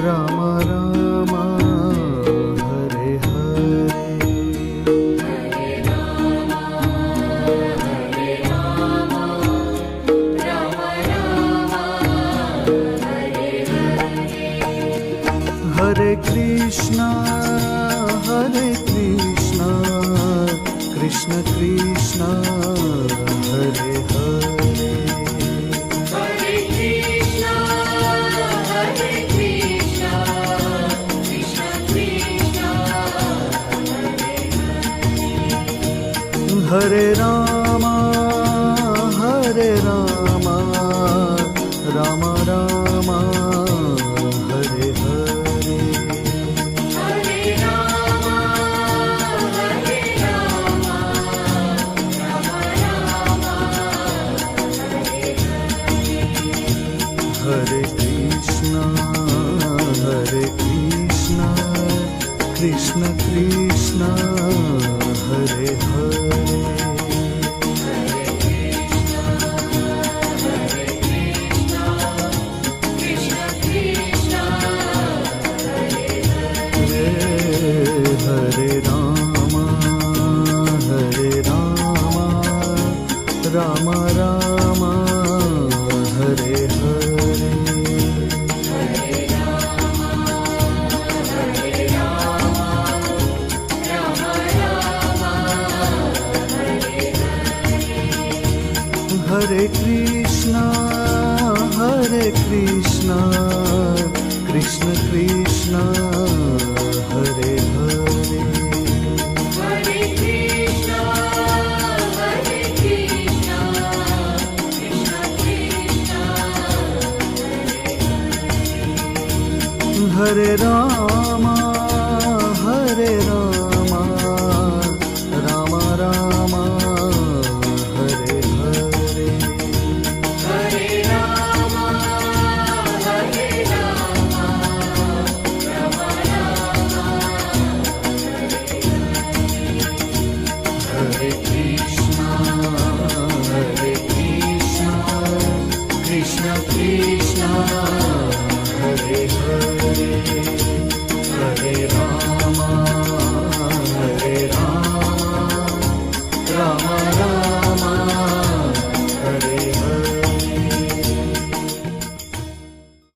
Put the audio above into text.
Ram Ram Hare Hare Hare Krishna Krishna Krishna Hare Hare Hare Krishna Krishna Krishna Hare Ram Ram Ram Hare Hare Hare Ram Ram Ram Hare Krishna Krishna Krishna Hare Hare Krishna Krishna Hare Ram Ram Ram Hare Hare Hare Krishna Krishna Krishna Hare Hare Hare Krishna Krishna Krishna Hare Ram